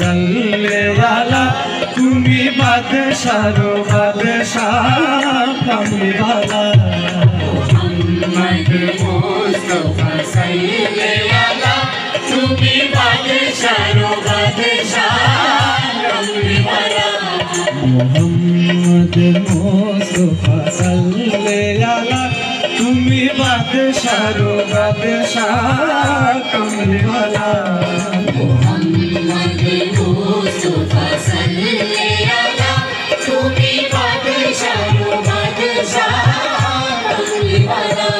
সাল্লে আলা তুমি বাদশাহো বাদশাহ কামলি वाला মোহাম্মদ মুস্তাফা সাল্লে আলা তুমি বাদশাহো বাদশাহ কামলি वाला মোহাম্মদ মুস্তাফা সাল্লে আলা তুমি বাদশাহো বাদশাহ কামলি वाला মোহাম্মদ মুস্তাফা সাল্লে আলা তুমি বাদশাহো বাদশাহ কামলি वाला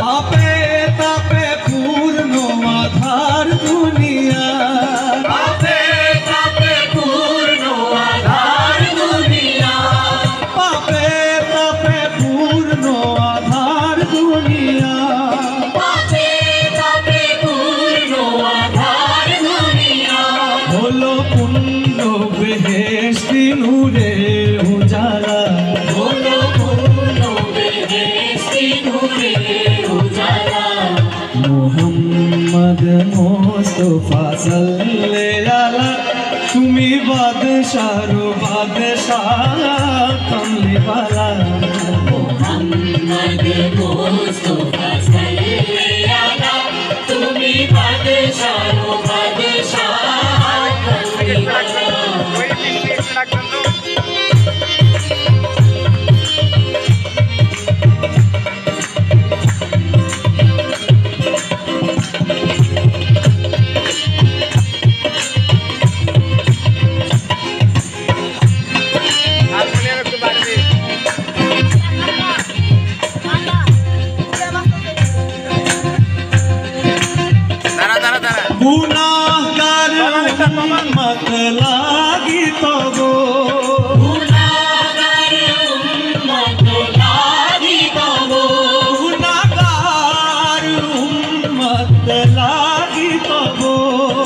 তাপে তাপে পূর্ণ আধার দুনিয়া তাপে তাপে পূর্ণ আধার দুনিয়া পাপে তাপে পূর্ণ আধার দুনিয়া তাপে তাপে পূর্ণ আধার দুনিয়া হলো পূর্ণ বেহেশতি নূরে উজালা হলো পূর্ণ বেহেশতি নূরে উজালা মোহাম্মদ মুস্তাফা সাল্লে আলা তুমি বাদশাহো বাদশাহ কামলি वाला মোহাম্মদ মুস্তাফা সাল্লে আলা তুমি বাদশাহো বাদশাহ কামলি वाला গুনাহগার উম্মত লাগি তবো গুনাহগার উম্মত লাগি তবো গুনাহগার উম্মত লাগি তবো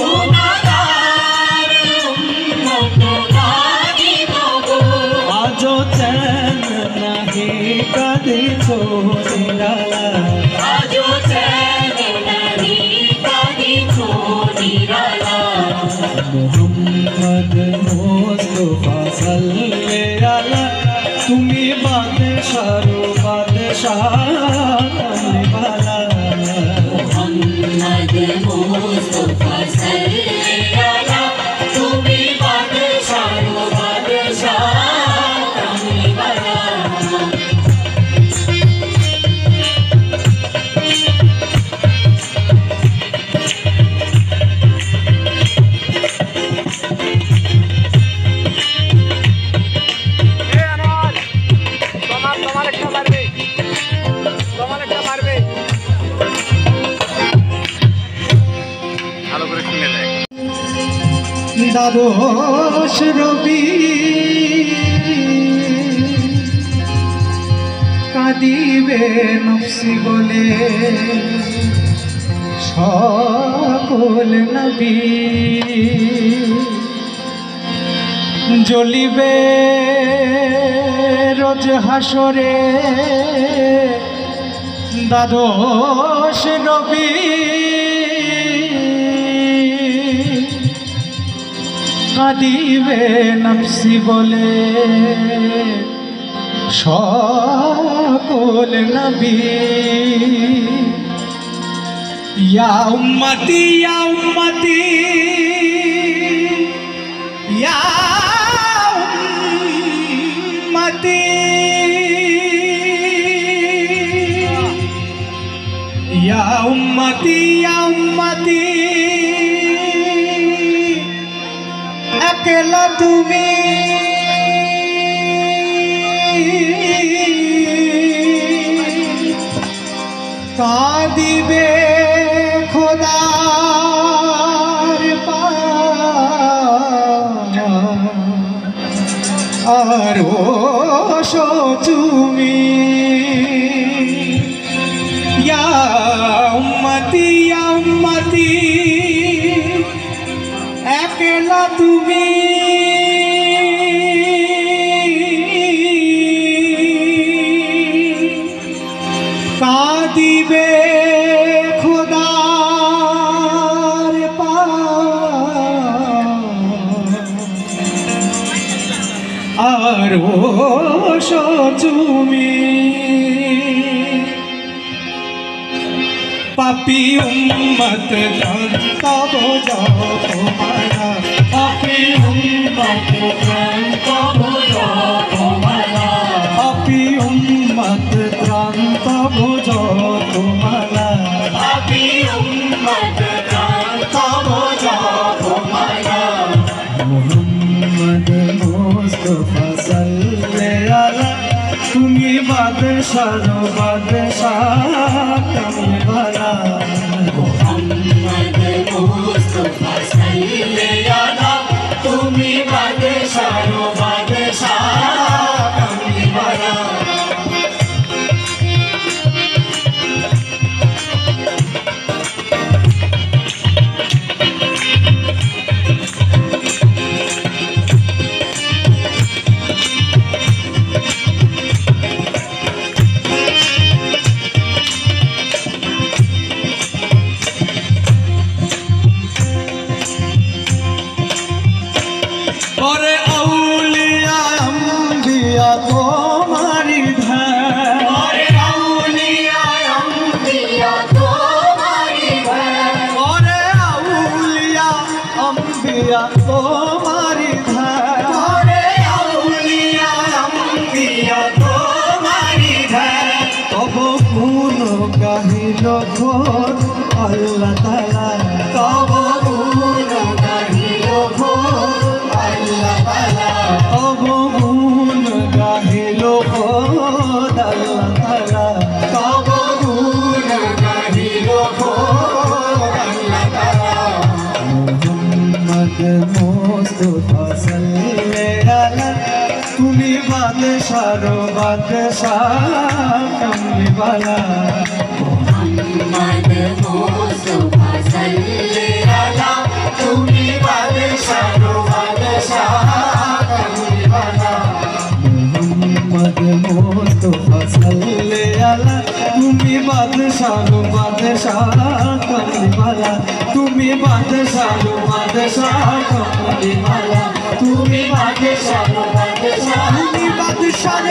গুনাহগার উম্মত লাগি তবো আজ চেন নাহি কাঁদিছো নিরালা আজো চেন নাহি কাঁদিছো নিরালা মোহাম্মদ মুস্তাফা সাল্লে আলা তুমি বাদশাহো বাদশাহ কামলি वाला মোহাম্মদ মুস্তাফা সাল্লে আলা তুমি বাদশাহো বাদশাহ কামলি वाला দ্বাদশ রবি কাঁদিবে নফসি বলে সকল নবী জ্বলিবে রোজ হাসরে দ্বাদশ রবি কাঁদিবে নফসি বলে সকল নবী ইয়া উম্মতি ইয়া উম্মতি ইয়া উম্মতি ইয়া উম্মতি ইয়া উম্মতি একলা তুমি কাঁদিবে খোদার আর তুমি ইয়া উম্মতি ইয়া উম্মতি একলা তুমি কাঁদিবে তুমি পাপি উম্মত গ্রন্থ বোঝো তোমারা পাপি উম্মত গ্রন্থ বোঝো তোমারা পাপি উম্মত গ্রন্থ বোঝো তোমারা পাপি উম্মত গ্রন্থ বোঝো তোমারা মুহাম্মদ মুস্তাফা সাল্লাল্লাহু তুমি বাদশাহ কামলিওয়ালা মুহাম্মদ মুস্তাফা সাল্লাল্লাহু তুমি বাদশাহ কামলিওয়ালা ওরে আউলিয়া আম্বিয়া তোমারি ধান ওরে আউলিয়া আম্বিয়া তোমারি ধান ওরে আউলিয়া আম্বিয়া তোমারি ধান ওরে আউলিয়া আম্বিয়া তোমারি ধান তব গুণ গাহিল ঘোর আল্লাহ তাআলা তব গুণ গাহিল ঘোর আল্লাহ তাআলা তব গুণ গাহিল ঘোর আল্লাহ তাআলা তব গুণ গাহিল ঘোর আল্লাহ তাআলা মুহাম্মদ মুস্তাফা সাল্লাল্লাহু তুমি বাদশাহ কামলিওয়ালা মুহাম্মদ মুস্তাফা সাল্লাল্লাহু তুমি বাদশাহ কামলিওয়ালা মুহাম্মদ মুস্তাফা সাল্লাল্লাহু তুমি বাদশাহ কামলিওয়ালা তুমি বাদশাহ কামলিওয়ালা তুমি বাদশাহ তুমি বাদশাহ